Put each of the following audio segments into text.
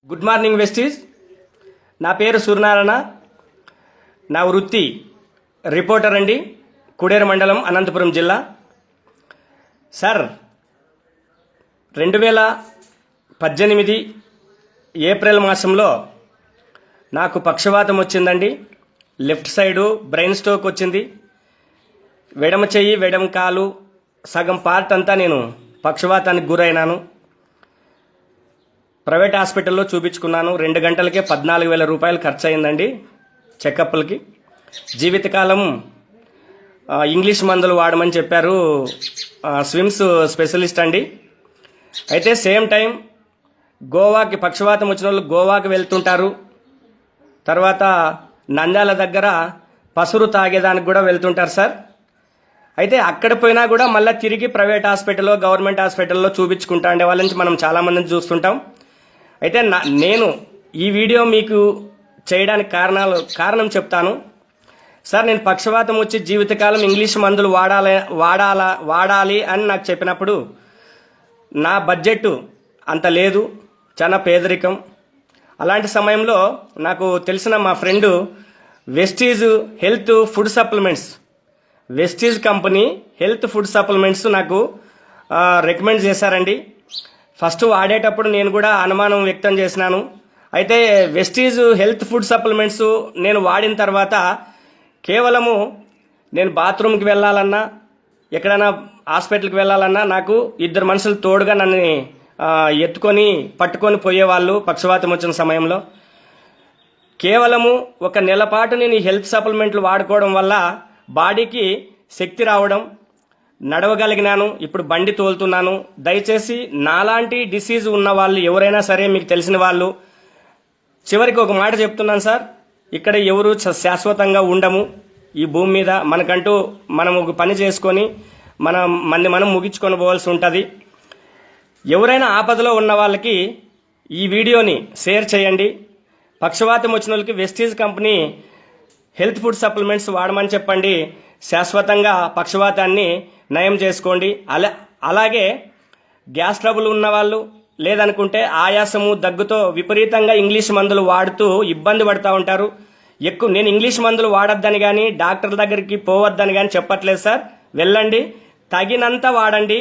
Good morning Vestige. నా పేరు సూర్యనారాయణ. నా వృత్తి రిపోర్టర్ అండి, కుడేరు మండలం, అనంతపురం జిల్లా. సార్, 2018 ఏప్రిల్ మాసంలో నాకు పక్షవాతం వచ్చిందండి. లెఫ్ట్ సైడు బ్రెయిన్ స్ట్రోక్ వచ్చింది. వెడమ చెయ్యి, వెడమ కాలు, సగం పార్ట్ అంతా నేను పక్షవాతానికి గురైనాను. ప్రైవేట్ హాస్పిటల్లో చూపించుకున్నాను. 2 గంటలకే 14,000 రూపాయలు ఖర్చు అయిందండి చెకప్లకి. జీవితకాలం ఇంగ్లీష్ మందులు వాడమని చెప్పారు స్విమ్స్ స్పెషలిస్ట్ అండి. అయితే సేమ్ టైం గోవాకి పక్షవాతం వచ్చిన వాళ్ళు గోవాకి వెళ్తుంటారు. తర్వాత నంద్యాల దగ్గర పసురు తాగేదానికి కూడా వెళ్తుంటారు సార్. అయితే అక్కడ పోయినా కూడా మళ్ళీ తిరిగి ప్రైవేట్ హాస్పిటల్లో, గవర్నమెంట్ హాస్పిటల్లో చూపించుకుంటా ఉండే వాళ్ళ నుంచి మనం చాలామందిని చూస్తుంటాం. అయితే నేను ఈ వీడియో మీకు చేయడానికి కారణం చెప్తాను సార్. నేను పక్షవాతం వచ్చి జీవితకాలం ఇంగ్లీష్ మందులు వాడాలి అని నాకు చెప్పినప్పుడు నా బడ్జెట్ అంత లేదు, చాలా పేదరికం. అలాంటి సమయంలో నాకు తెలిసిన మా friend Vestige health food supplements, Vestige company health food supplements నాకు రికమెండ్ చేశారండి. ఫస్ట్ వాడేటప్పుడు నేను కూడా అనుమానం వ్యక్తం చేసినాను. అయితే వెస్టీజ్ హెల్త్ ఫుడ్ సప్లిమెంట్స్ నేను వాడిన తర్వాత కేవలము నేను బాత్రూమ్కి వెళ్ళాలన్నా, ఎక్కడైనా హాస్పిటల్కి వెళ్ళాలన్నా నాకు 2 మనుషులు తోడుగా నన్ను ఎత్తుకొని పట్టుకొని పోయేవాళ్ళు పక్షవాతం వచ్చిన సమయంలో. కేవలము 1 నెల పాటు నేను ఈ హెల్త్ సప్లిమెంట్లు వాడుకోవడం వల్ల బాడీకి శక్తి రావడం, నడవగలిగినాను. ఇప్పుడు బండి తోలుతున్నాను. దయచేసి నాలాంటి డిసీజ్ ఉన్న వాళ్ళు ఎవరైనా సరే, మీకు తెలిసిన వాళ్ళు, చివరికి ఒక మాట చెప్తున్నాను సార్, ఇక్కడ ఎవరు శాశ్వతంగా ఉండము ఈ భూమి మీద. మనకంటూ మనం ఒక పని చేసుకొని మనం ముగించుకొని పోవాల్సి ఉంటుంది. ఎవరైనా ఆపదలో ఉన్న వాళ్ళకి ఈ వీడియోని షేర్ చేయండి. పక్షవాతం వచ్చిన వాళ్ళకి Vestige company health food supplements వాడమని చెప్పండి. శాశ్వతంగా పక్షవాతాన్ని నయం చేసుకోండి. అలాగే గ్యాస్ ట్రబుల్ ఉన్నవాళ్ళు, లేదనుకుంటే ఆయాసము, దగ్గుతో విపరీతంగా ఇంగ్లీష్ మందులు వాడుతూ ఇబ్బంది పడుతూ ఉంటారు. నేను ఇంగ్లీష్ మందులు వాడొద్దని కానీ, డాక్టర్ దగ్గరికి పోవద్దని కానీ చెప్పట్లేదు సార్. వెళ్ళండి, తగినంత వాడండి.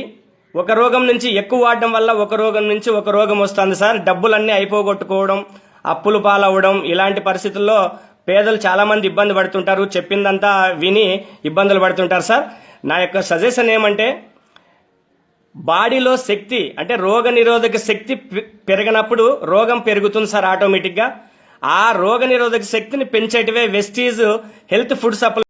ఒక రోగం నుంచి ఎక్కువ వాడడం వల్ల ఒక రోగం నుంచి ఒక రోగం వస్తుంది సార్. డబ్బులన్నీ అయిపోగొట్టుకోవడం, అప్పులు పాలవ్వడం, ఇలాంటి పరిస్థితుల్లో పేదలు చాలా మంది ఇబ్బంది పడుతుంటారు. చెప్పిందంతా విని ఇబ్బందులు పడుతుంటారు సార్. నా యొక్క సజెషన్ ఏమంటే, బాడీలో శక్తి అంటే రోగ నిరోధక శక్తి పెరిగినప్పుడు రోగం పెరుగుతుంది సార్ ఆటోమేటిక్గా. ఆ రోగ నిరోధక శక్తిని పెంచేటివే వెస్టీజ్ హెల్త్ ఫుడ్ సప్లిమెంట్స్.